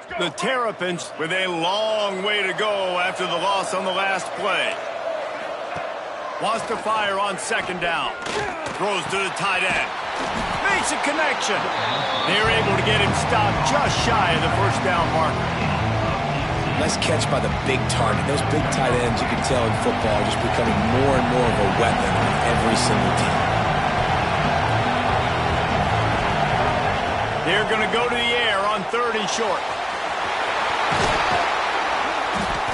The Terrapins with a long way to go after the loss on the last play. Wants to fire on second down. Throws to the tight end. Makes a connection. They're able to get him stopped just shy of the first down marker. Nice catch by the big target. Those big tight ends, you can tell in football, are just becoming more and more of a weapon on every single team. They're going to go to the air on 3rd and short.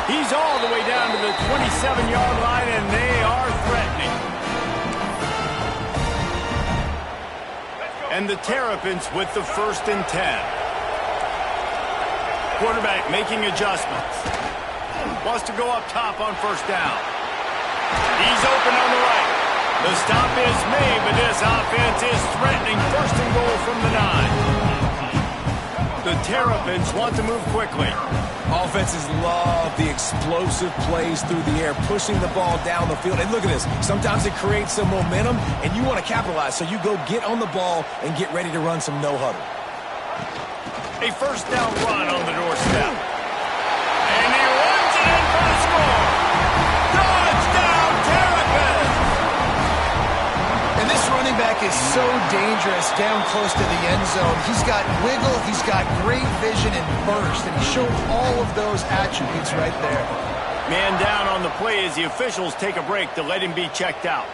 He's all the way down to the 27-yard line, and they are threatening. And the Terrapins with the 1st and 10. Quarterback making adjustments. Wants to go up top on 1st down. He's open on the right. The stop is made, but this offense is threatening 1st and goal from the 9. The Terrapins want to move quickly. Offenses love the explosive plays through the air, pushing the ball down the field. And look at this. Sometimes it creates some momentum, and you want to capitalize. So you go get on the ball and get ready to run some no-huddle. A 1st down run on the doorstep. And he runs it in for the score. Touchdown, Terrapins! And this running back is so dangerous down close to the end zone. He's got wiggle, he's got great vision and burst, and he showed all of those attributes right there. Man down on the play as the officials take a break to let him be checked out.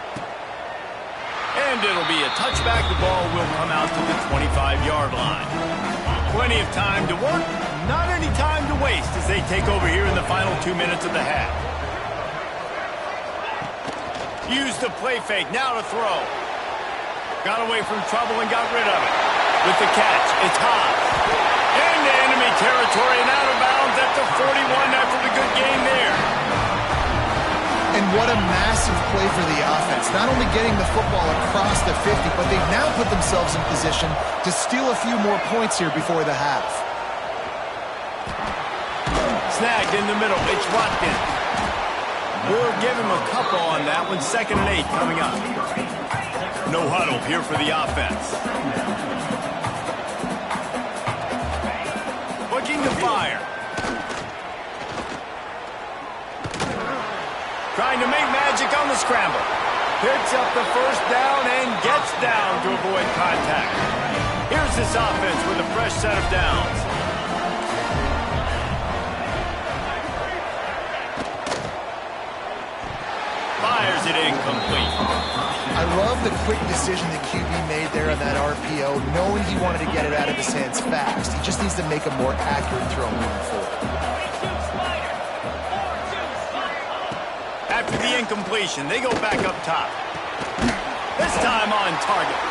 And it'll be a touchback. The ball will come out to the 25-yard line. Plenty of time to work, not any time to waste as they take over here in the final 2 minutes of the half. Used the play fake, now to throw. Got away from trouble and got rid of it. With the catch, it's Hobbs. Into enemy territory and out of bounds at the 41 after the good game there. And what a massive play for the offense. Not only getting the football across the 50, but they've now put themselves in position to steal a few more points here before the half. Snagged in the middle. It's Watkins. We'll give him a couple on that one. 2nd and 8 coming up. No huddle here for the offense. Looking to fire. Trying to make magic on the scramble. Picks up the 1st down and gets down to avoid contact. Here's this offense with a fresh set of downs. Fires it incomplete. I love the quick decision the QB made there on that RPO, knowing he wanted to get it out of his hands fast. He just needs to make a more accurate throw moving forward. After the incompletion, they go back up top. This time on target.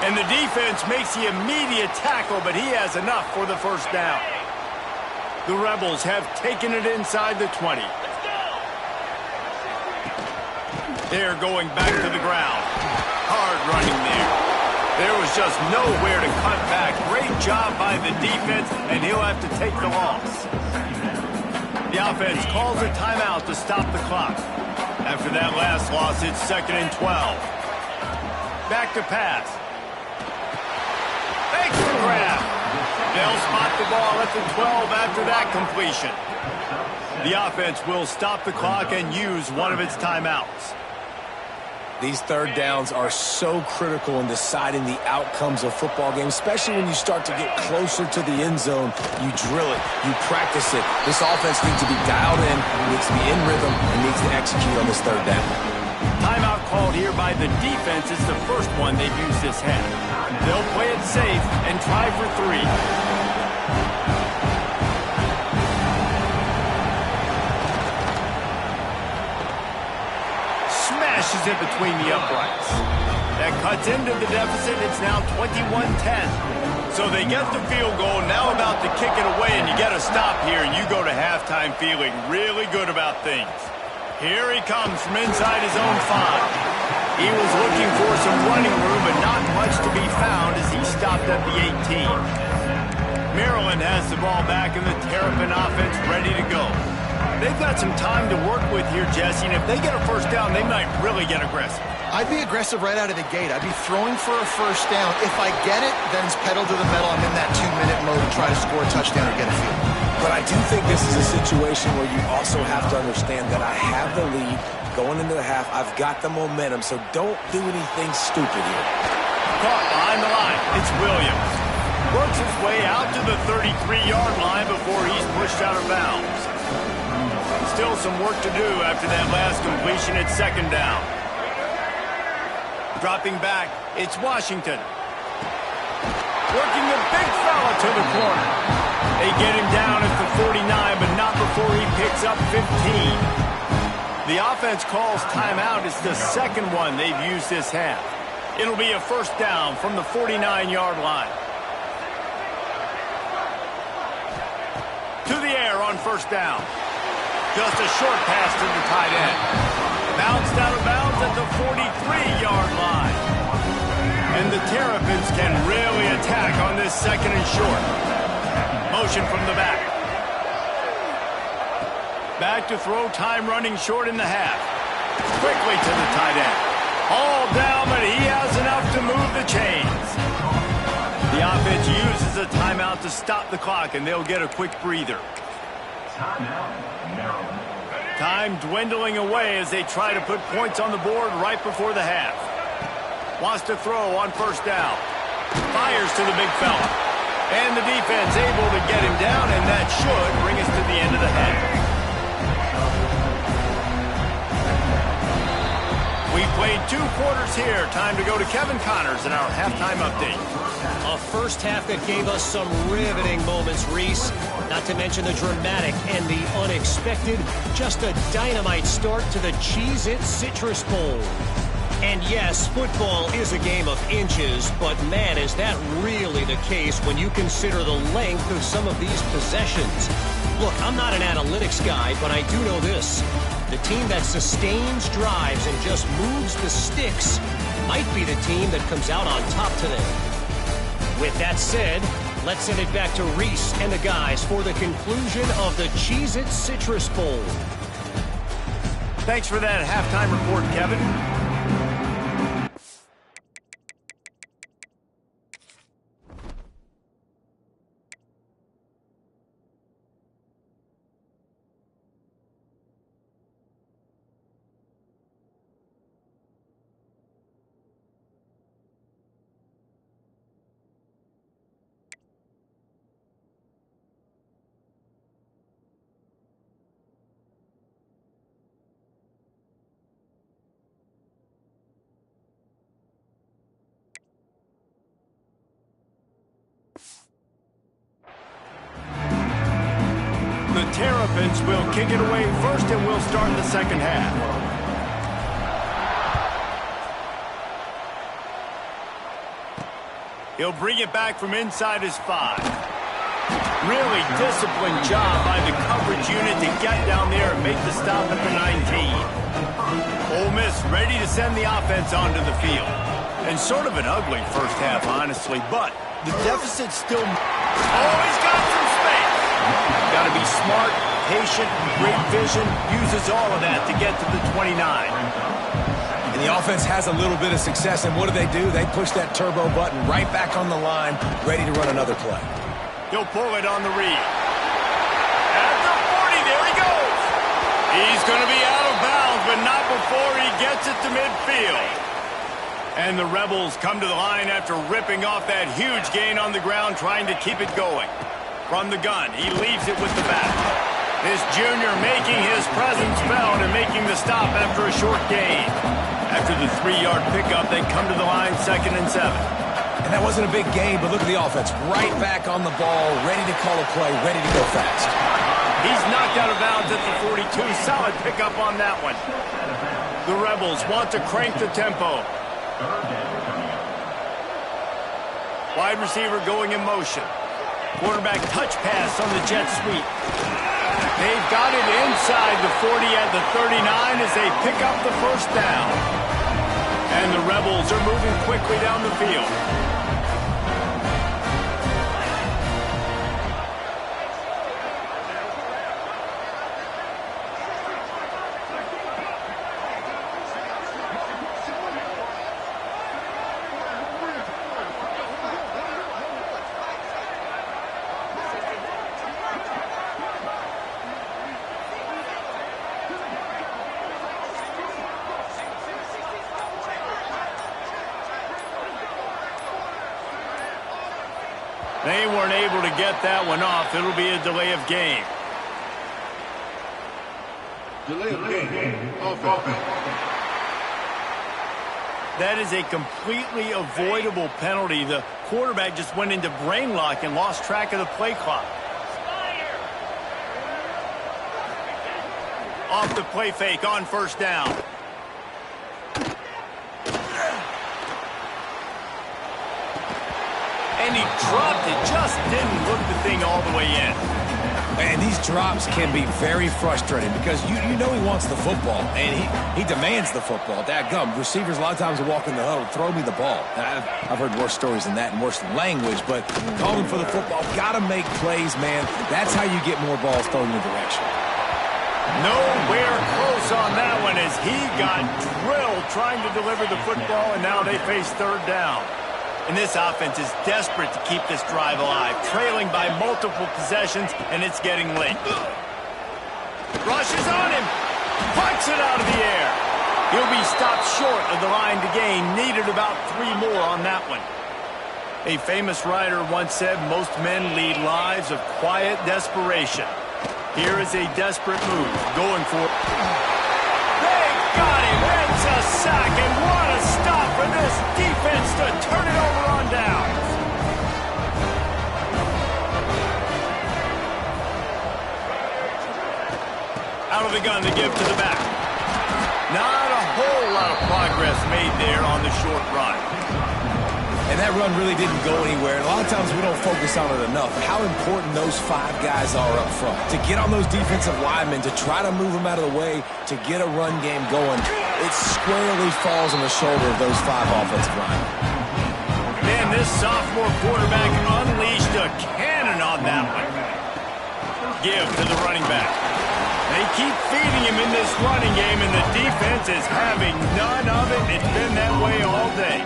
And the defense makes the immediate tackle, but he has enough for the 1st down. The Rebels have taken it inside the 20. They're going back to the ground. Hard running there. There was just nowhere to cut back. Great job by the defense, and he'll have to take the loss. The offense calls a timeout to stop the clock. After that last loss, it's 2nd and 12. Back to pass. Thanks for the grab. They'll spot the ball at the 12 after that completion. The offense will stop the clock and use one of its timeouts. These 3rd downs are so critical in deciding the outcomes of football games, especially when you start to get closer to the end zone. You drill it, you practice it. This offense needs to be dialed in, needs to be in rhythm, and needs to execute on this 3rd down. Timeout called here by the defense. It's the first one they've used this half. They'll play it safe and try for 3. Smashes it between the uprights. That cuts into the deficit. It's now 21-10. So they get the field goal, now about to kick it away, and you get a stop here, and you go to halftime feeling really good about things. Here he comes from inside his own 5. He was looking for some running room, but not much to be found as he stopped at the 18. Maryland has the ball back, and the Terrapin offense ready to go. They've got some time to work with here, Jesse, and if they get a 1st down, they might really get aggressive. I'd be aggressive right out of the gate. I'd be throwing for a first down. If I get it, then it's pedal to the metal. I'm in that 2-minute mode to try to score a touchdown or get a field. But I do think this is a situation where you also have to understand that I have the lead going into the half. I've got the momentum, so don't do anything stupid here. Caught behind the line. It's Williams. Works his way out to the 33-yard line before he's pushed out of bounds. Still some work to do after that last completion at second down. Dropping back, it's Washington. Working the big fella to the corner. They get him down at the 49, but not before he picks up 15. The offense calls timeout. It's the second one they've used this half. It'll be a first down from the 49-yard line. To the air on first down. Just a short pass to the tight end. Bounced out of bounds at the 43-yard line. And the Terrapins can really attack on this second and short. Motion from the back. Back to throw, time running short in the half. Quickly to the tight end. All down, but he has enough to move the chains. The offense uses a timeout to stop the clock, and they'll get a quick breather. Time dwindling away as they try to put points on the board right before the half. Wants to throw on first down. Fires to the big fella. And the defense able to get him down, and that should bring us to the end of the half. We played 2 quarters here. Time to go to Kevin Connors in our halftime update. A first half that gave us some riveting moments, Reese. Not to mention the dramatic and the unexpected. Just a dynamite start to the Cheez-It Citrus Bowl. And yes, football is a game of inches, but man, is that really the case when you consider the length of some of these possessions. Look, I'm not an analytics guy, but I do know this. The team that sustains drives and just moves the sticks might be the team that comes out on top today. With that said, let's send it back to Reese and the guys for the conclusion of the Cheez-It Citrus Bowl. Thanks for that halftime report, Kevin. The Terrapins will kick it away first, and we'll start the second half. He'll bring it back from inside his 5. Really disciplined job by the coverage unit to get down there and make the stop at the 19. Ole Miss ready to send the offense onto the field. And sort of an ugly first half, honestly, but the deficit's still... Oh, he's got some space! Got to be smart, patient, great vision, uses all of that to get to the 29. And the offense has a little bit of success, and what do? They push that turbo button right back on the line, ready to run another play. He'll pull it on the read. At the 40, there he goes! He's going to be out of bounds, but not before he gets it to midfield. And the Rebels come to the line after ripping off that huge gain on the ground, trying to keep it going. From the gun, he leaves it with the back. This junior making his presence felt and making the stop after a short gain. After the 3-yard pickup, they come to the line 2nd and 7. And that wasn't a big gain, but look at the offense. Right back on the ball, ready to call a play, ready to go fast. He's knocked out of bounds at the 42. Solid pickup on that one. The Rebels want to crank the tempo. Wide receiver going in motion. Quarterback touch pass on the jet sweep. They've got it inside the 40 at the 39 as they pick up the first down. And the Rebels are moving quickly down the field. They weren't able to get that one off. It'll be a delay of game. Delay of game. Offense. That is a completely avoidable penalty. The quarterback just went into brain lock and lost track of the play clock. Off the play fake on first down. And he dropped it, just didn't look the thing all the way in. And these drops can be very frustrating because you know he wants the football, and he demands the football. Dadgum, receivers a lot of times will walk in the huddle, throw me the ball. I've heard worse stories than that and worse language, but calling for the football, got to make plays, man. That's how you get more balls thrown in the direction. Nowhere close on that one as he got drilled trying to deliver the football, and now they face third down. And this offense is desperate to keep this drive alive, trailing by multiple possessions, and it's getting late. Rushes on him, punts it out of the air. He'll be stopped short of the line to gain, needed about 3 more on that one. A famous writer once said, most men lead lives of quiet desperation. Here is a desperate move, going for it. They got him, it's a sack, and what a stop for this defense to turn it over on downs. Out of the gun to give to the back. Not a whole lot of progress made there on the short run. And that run really didn't go anywhere. And a lot of times we don't focus on it enough. How important those 5 guys are up front. To get on those defensive linemen, to try to move them out of the way, to get a run game going, it squarely falls on the shoulder of those 5 offensive linemen. Man, this sophomore quarterback unleashed a cannon on that one. Give to the running back. They keep feeding him in this running game, and the defense is having none of it. It's been that way all day.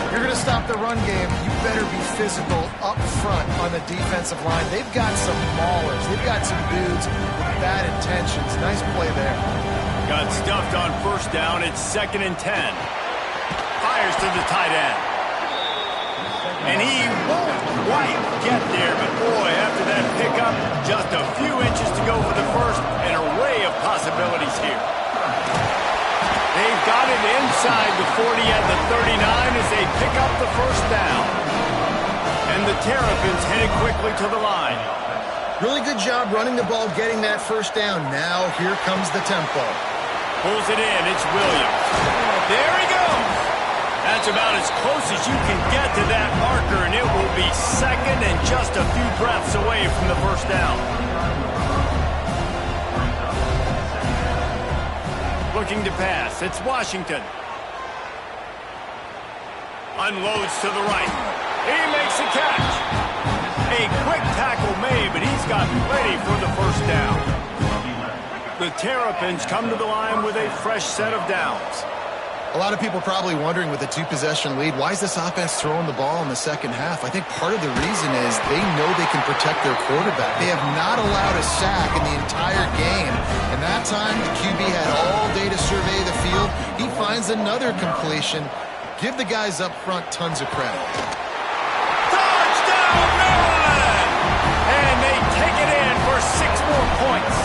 You're going to stop the run game, you better be physical up front on the defensive line. They've got some maulers. They've got some dudes with bad intentions. Nice play there. Got stuffed on first down. It's 2nd and 10. Fires to the tight end. And he won't quite get there, but boy, after that pickup, just a few inches to go for the first. An array of possibilities here. They've got it inside the 40 at the 39 as they pick up the first down. And the Terrapins headed quickly to the line. Really good job running the ball, getting that first down. Now here comes the tempo. Pulls it in. It's Williams. There he goes. That's about as close as you can get to that marker, and it will be 2nd and just a few breaths away from the first down. Looking to pass. It's Washington. Unloads to the right. He makes the catch. A quick tackle made, but he's got plenty for the first down. The Terrapins come to the line with a fresh set of downs. A lot of people probably wondering with a 2-possession lead, why is this offense throwing the ball in the second half? I think part of the reason is they know they can protect their quarterback. They have not allowed a sack in the entire game. And that time, the QB had all day to survey the field. He finds another completion. Give the guys up front tons of credit. Touchdown, Maryland! And they take it in for 6 more points.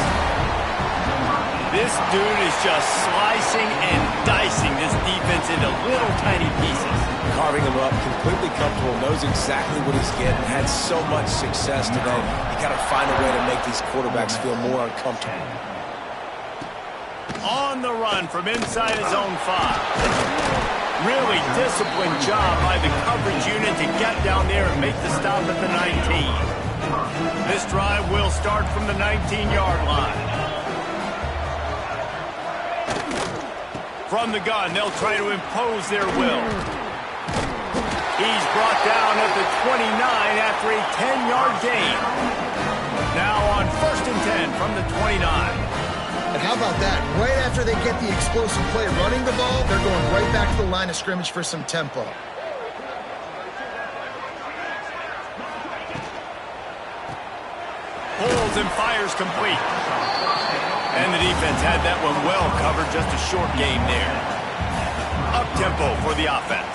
This dude is just slicing and dicing this defense into little tiny pieces. Carving him up, completely comfortable, knows exactly what he's getting, had so much success today. You got to find a way to make these quarterbacks feel more uncomfortable. On the run from inside his own 5. Really disciplined job by the coverage unit to get down there and make the stop at the 19. This drive will start from the 19-yard line. From the gun, they'll try to impose their will. He's brought down at the 29 after a 10-yard gain. Now on 1st and 10 from the 29. And how about that? Right after they get the explosive play running the ball, they're going right back to the line of scrimmage for some tempo. Pulls and fires complete. And the defense had that one well covered, just a short game there. Up-tempo for the offense.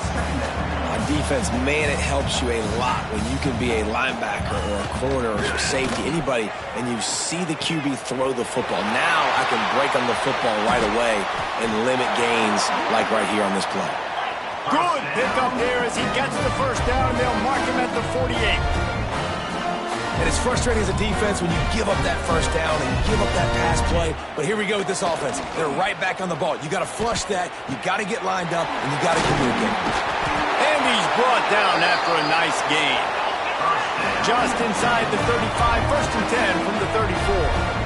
defense, man, it helps you a lot when you can be a linebacker or a corner or a safety, anybody, and you see the QB throw the football. Now I can break on the football right away and limit gains like right here on this play. Good pickup there as he gets the first down. They'll mark him at the 48. And it's frustrating as a defense when you give up that first down and you give up that pass play. But here we go with this offense. They're right back on the ball. You got to flush that. You got to get lined up, and you got to communicate. And he's brought down after a nice gain. Just inside the 35, first and 10 from the 34.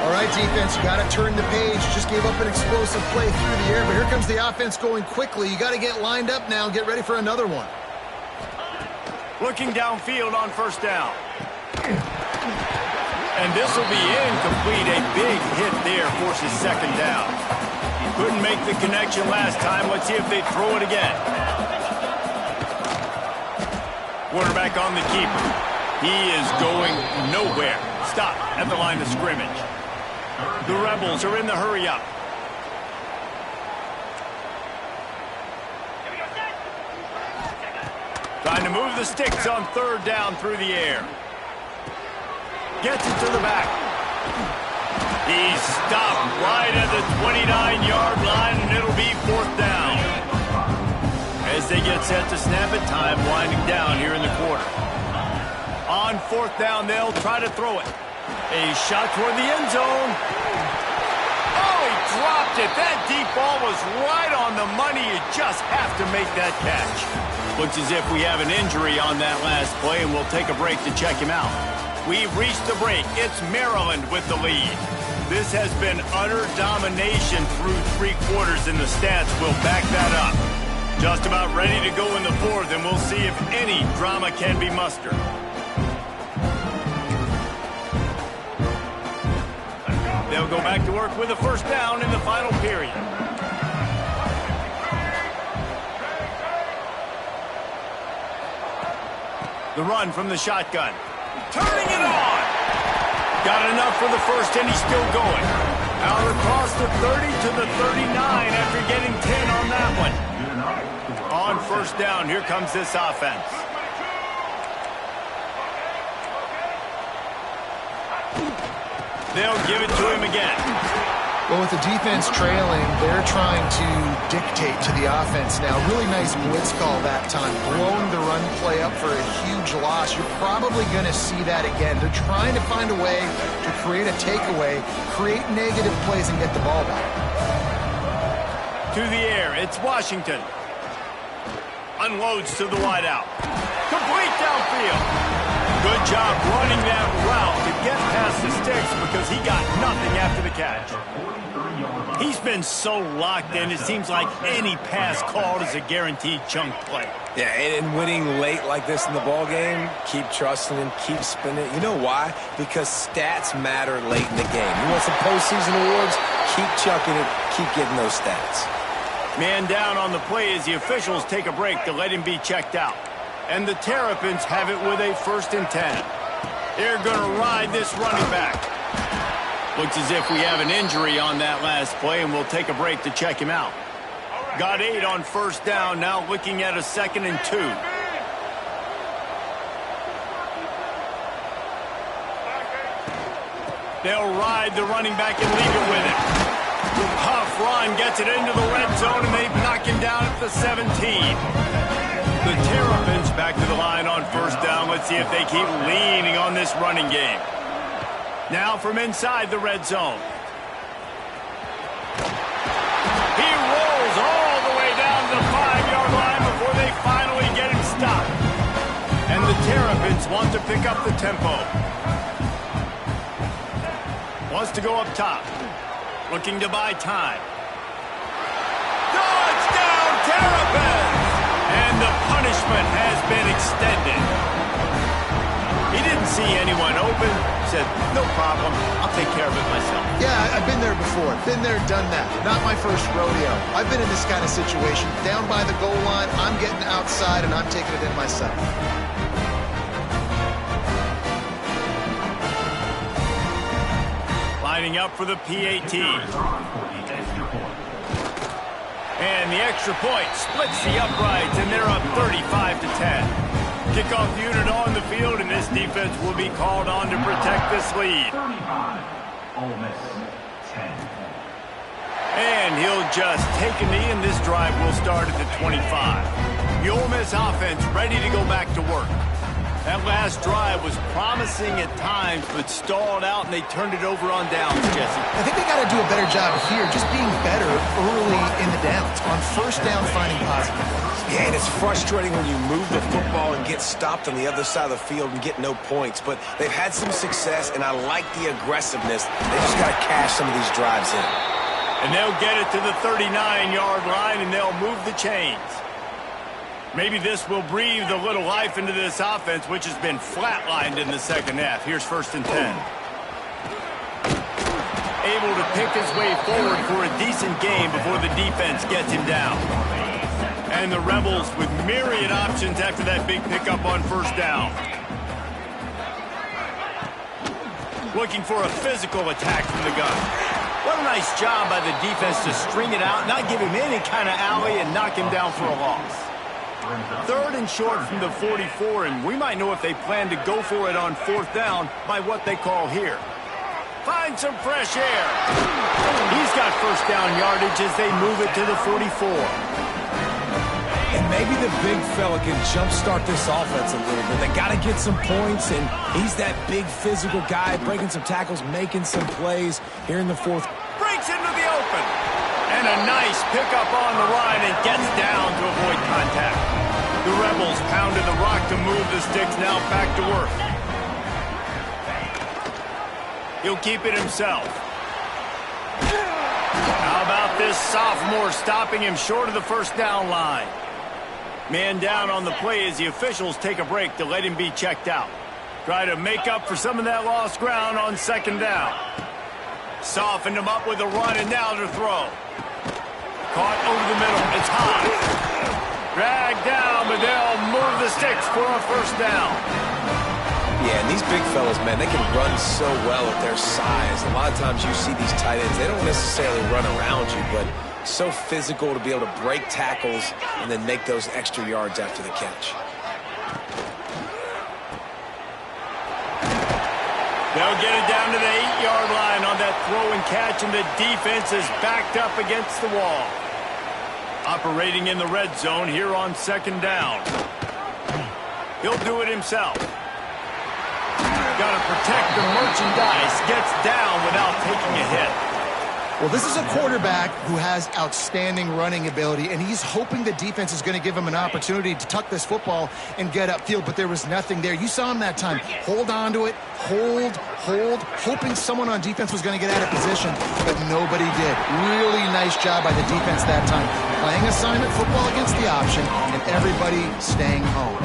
All right, defense, you got to turn the page. Just gave up an explosive play through the air, but here comes the offense going quickly. You got to get lined up now and get ready for another one. Looking downfield on first down. And this will be incomplete. A big hit there forces second down. Couldn't make the connection last time. Let's see if they throw it again. Quarterback on the keeper. He is going nowhere. Stop at the line of scrimmage. The Rebels are in the hurry-up. Trying to move the sticks on third down through the air. Gets it to the back. He's stopped right at the 29-yard line, and it'll be fourth down. As they get set to snap it, time winding down here in the quarter. On fourth down, they'll try to throw it. A shot toward the end zone. Oh, he dropped it. That deep ball was right on the money. You just have to make that catch. Looks as if we have an injury on that last play, and we'll take a break to check him out. We've reached the break. It's Maryland with the lead. This has been utter domination through three quarters, and the stats will back that up. Just about ready to go in the fourth, and we'll see if any drama can be mustered. They'll go back to work with a first down in the final period. The run from the shotgun. Turning it on. Got enough for the first, and he's still going. Out across the 30 to the 39 after getting 10 on that one. On first down, here comes this offense. They'll give it to him again. Well, with the defense trailing, they're trying to dictate to the offense now. Really nice blitz call that time. Blowing the run play up for a huge loss. You're probably going to see that again. They're trying to find a way to create a takeaway, create negative plays, and get the ball back. To the air, it's Washington. Unloads to the wideout. Complete downfield. Good job running that route to get past the sticks because he got nothing after the catch. He's been so locked in, it seems like any pass called is a guaranteed chunk play. Yeah, and winning late like this in the ball game, keep trusting him, keep spinning. You know why? Because stats matter late in the game. You want some postseason awards? Keep chucking it, keep getting those stats. Man down on the play as the officials take a break to let him be checked out. And the Terrapins have it with a first and 10. They're going to ride this running back. Looks as if we have an injury on that last play, and we'll take a break to check him out. Got 8 on first down, now looking at a 2nd and 2. They'll ride the running back and leave it with him. Huff run gets it into the red zone, and they knock him down at the 17. The Terrapins back to the line on first down. Let's see if they keep leaning on this running game. Now from inside the red zone. He rolls all the way down to the 5-yard line before they finally get him stopped. And the Terrapins want to pick up the tempo. Wants to go up top. Looking to buy time. Touchdown, Terrapins! And the punishment has been extended. He didn't see anyone open. Said, no problem. I'll take care of it myself. Yeah, I've been there before. Been there, done that. Not my first rodeo. I've been in this kind of situation. Down by the goal line, I'm getting outside, and I'm taking it in myself. Lining up for the PAT. And the extra point splits the uprights, and they're up 35-10. Kickoff unit on the field, and this defense will be called on to protect this lead. 35, Ole Miss, 10. And he'll just take a knee, and this drive will start at the 25. The Ole Miss offense ready to go back to work. That last drive was promising at times, but stalled out, and they turned it over on downs, Jesse. I think they got to do a better job here, just being better early in the downs, on first down finding positive. Yeah, and it's frustrating when you move the football and get stopped on the other side of the field and get no points. But they've had some success, and I like the aggressiveness. They just got to cash some of these drives in. And they'll get it to the 39-yard line, and they'll move the chains. Maybe this will breathe a little life into this offense, which has been flatlined in the second half. Here's 1st and 10. Able to pick his way forward for a decent game before the defense gets him down. And the Rebels with myriad options after that big pickup on 1st down. Looking for a physical attack from the gun. What a nice job by the defense to string it out, not give him any kind of alley, and knock him down for a loss. 3rd and short from the 44, and we might know if they plan to go for it on 4th down by what they call here. Find some fresh air. He's got 1st down yardage as they move it to the 44. And maybe the big fella can jumpstart this offense a little bit. They got to get some points, and he's that big physical guy, breaking some tackles, making some plays here in the 4th. Breaks into the open. And a nice pickup on the line and gets down to avoid contact. The Rebels pounded the rock to move the sticks, now back to work. He'll keep it himself. How about this sophomore stopping him short of the 1st down line? Man down on the play as the officials take a break to let him be checked out. Try to make up for some of that lost ground on 2nd down. Softened him up with a run, and now to throw. Caught over the middle. It's high. Dragged down, but they'll move the sticks for a 1st down. Yeah, and these big fellas, man, they can run so well at their size. A lot of times you see these tight ends, they don't necessarily run around you, but so physical to be able to break tackles and then make those extra yards after the catch. They'll get it down to the 8-yard line on that throw and catch, and the defense is backed up against the wall. Operating in the red zone here on 2nd down. He'll do it himself. Got to protect the merchandise. Gets down without taking a hit. Well, this is a quarterback who has outstanding running ability, and he's hoping the defense is going to give him an opportunity to tuck this football and get upfield, but there was nothing there. You saw him that time. Hold on to it, hold, hoping someone on defense was going to get out of position, but nobody did. Really nice job by the defense that time. Playing assignment football against the option, and everybody staying home.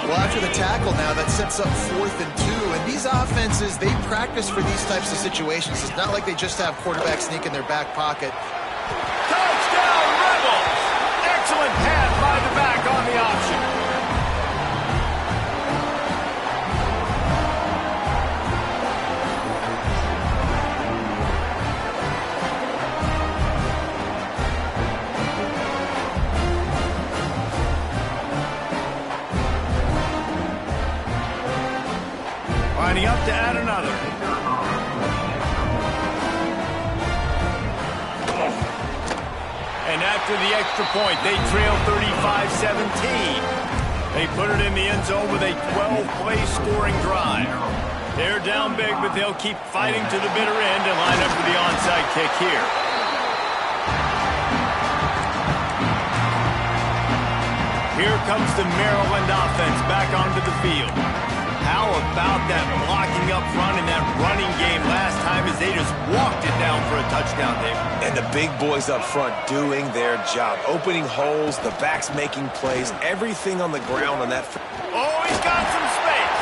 Well, after the tackle now, that sets up 4th and 2. And these offenses, they practice for these types of situations. It's not like they just have quarterback sneak in their back pocket. Touchdown, Rebels! Excellent pass by the back on the option. Lining up to add another. And after the extra point, they trail 35-17. They put it in the end zone with a 12-play scoring drive. They're down big, but they'll keep fighting to the bitter end and line up for the onside kick here. Here comes the Maryland offense back onto the field. How about that blocking up front and that running game last time as they just walked it down for a touchdown there. And the big boys up front doing their job. Opening holes, the backs making plays, everything on the ground on that. Oh, he's got some space.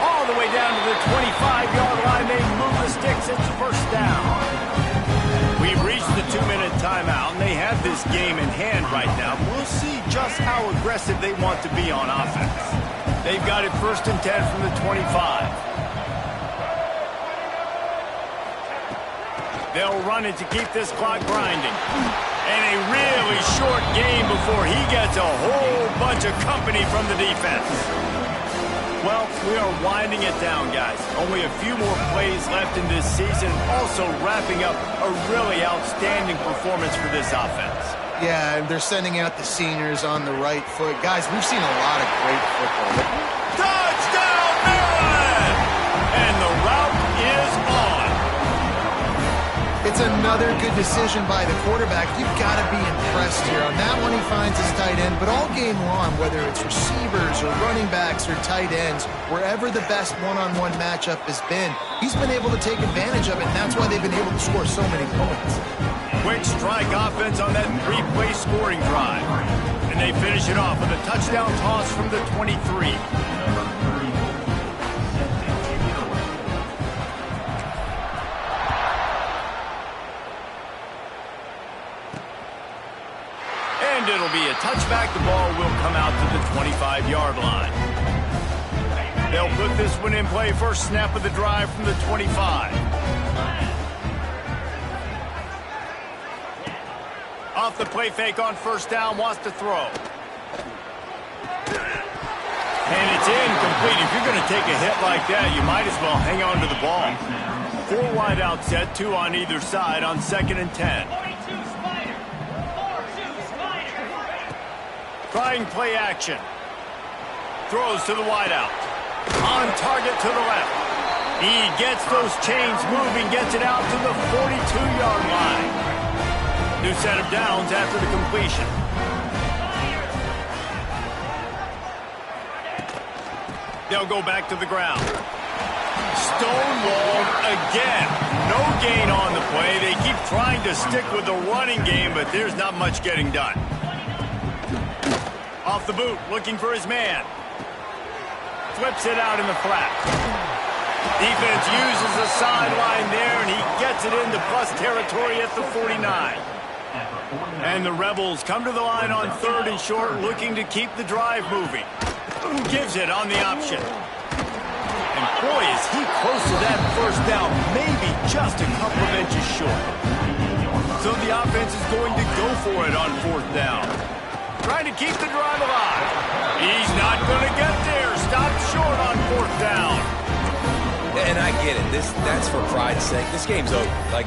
All the way down to the 25-yard line. They move the sticks. It's 1st down. We've reached the 2-minute timeout, and they have this game in hand right now. We'll see just how aggressive they want to be on offense. They've got it 1st and 10 from the 25. They'll run it to keep this clock grinding. And a really short game before he gets a whole bunch of company from the defense. Well, we are winding it down, guys. Only a few more plays left in this season. Also wrapping up a really outstanding performance for this offense. Yeah, and they're sending out the seniors on the right foot. Guys, we've seen a lot of great football. Touchdown, Maryland! And the route is on. It's another good decision by the quarterback. You've got to be impressed here. On that one, he finds his tight end. But all game long, whether it's receivers or running backs or tight ends, wherever the best one-on-one matchup has been, he's been able to take advantage of it, and that's why they've been able to score so many points. Quick strike offense on that three-play scoring drive. And they finish it off with a touchdown toss from the 23. And it'll be a touchback. The ball will come out to the 25-yard line. They'll put this one in play. First snap of the drive from the 25. Off the play fake on first down, wants to throw. And it's incomplete. If you're going to take a hit like that, you might as well hang on to the ball. 4 wide out set, 2 on either side on 2nd and 10. Trying play action. Throws to the wide out. On target to the left. He gets those chains moving, gets it out to the 42-yard line. New set of downs after the completion. They'll go back to the ground. Stonewalled again. No gain on the play. They keep trying to stick with the running game, but there's not much getting done. Off the boot, looking for his man. Flips it out in the flat. Defense uses the sideline there, and he gets it into plus territory at the 49. And the Rebels come to the line on 3rd and short, looking to keep the drive moving. Gives it on the option. And boy, is he close to that first down, maybe just a couple of inches short. So the offense is going to go for it on 4th down. Trying to keep the drive alive. He's not going to get there. Stopped short on 4th down. And I get it. That's for pride's sake. This game's over. Like,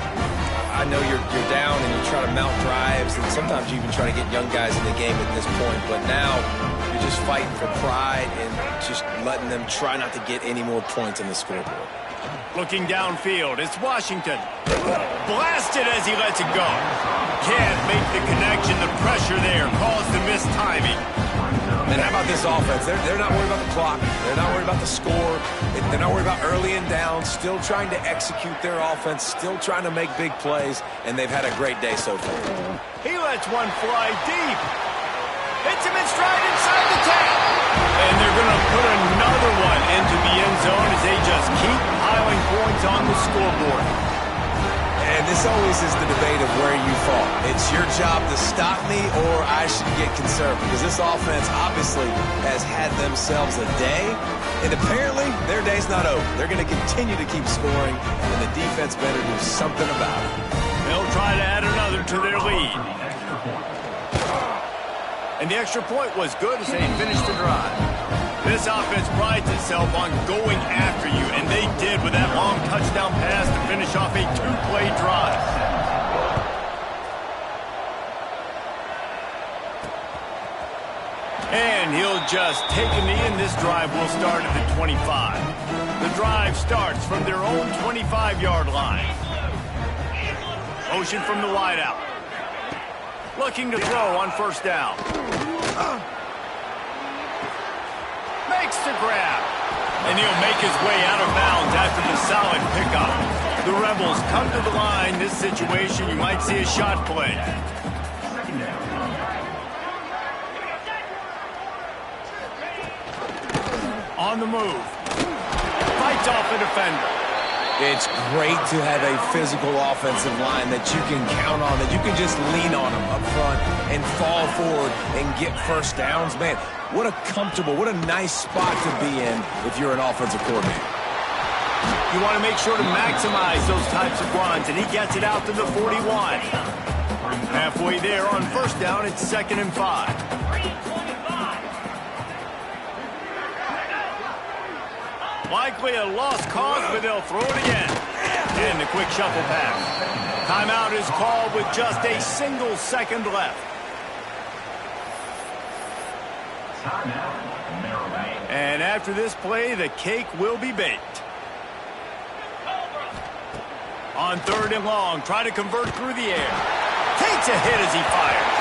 I know you're down and you try to mount drives, and sometimes you even try to get young guys in the game at this point. But now you're just fighting for pride and just letting them try not to get any more points on the scoreboard. Looking downfield, it's Washington. Blasted as he lets it go. Can't make the connection. The pressure there caused the missed timing. And how about this offense? They're not worried about the clock. They're not worried about the score. They're not worried about early and down. Still trying to execute their offense. Still trying to make big plays. And they've had a great day so far. He lets one fly deep. Hits him in stride inside the 10. And they're going to put another one into the end zone as they just keep piling points on the scoreboard. And this always is the debate of where you fall. It's your job to stop me or I should get concerned, because this offense obviously has had themselves a day, and apparently their day's not over. They're going to continue to keep scoring, and the defense better do something about it. They'll try to add another to their lead. And the extra point was good as they finished the drive. This offense prides itself on going after you, and they did with that long touchdown pass to finish off a 2-play drive. And he'll just take a knee, and this drive will start at the 25. The drive starts from their own 25-yard line. Motion from the wideout. Looking to throw on first down. Makes the grab. And he'll make his way out of bounds after the solid pickup. The Rebels come to the line. This situation, you might see a shot play. On the move. Fights off a defender. It's great to have a physical offensive line that you can count on, that you can just lean on them up front and fall forward and get first downs. Man, what a comfortable, what a nice spot to be in if you're an offensive coordinator. You want to make sure to maximize those types of runs, and he gets it out to the 41. Halfway there on first down, it's 2nd and 5. Likely a lost cause, but they'll throw it again. And the quick shuffle pass. Timeout is called with just a single second left. And after this play, the cake will be baked. On 3rd and long, try to convert through the air. Takes a hit as he fires.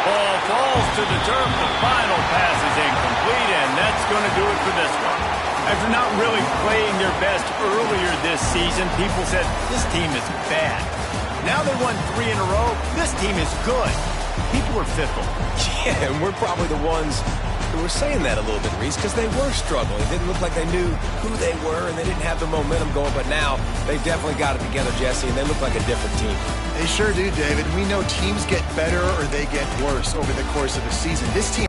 Ball falls to the turf. The final pass is incomplete, and that's going to do it for this one. After not really playing their best earlier this season, people said, this team is bad. Now they won 3 in a row. This team is good. People are fickle. Yeah, and we're probably the ones who were saying that a little bit, Reese, because they were struggling. It didn't look like they knew who they were, and they didn't have the momentum going. But now they've definitely got it together, Jesse, and they look like a different team. They sure do, David. We know teams get better or they get worse over the course of the season. This team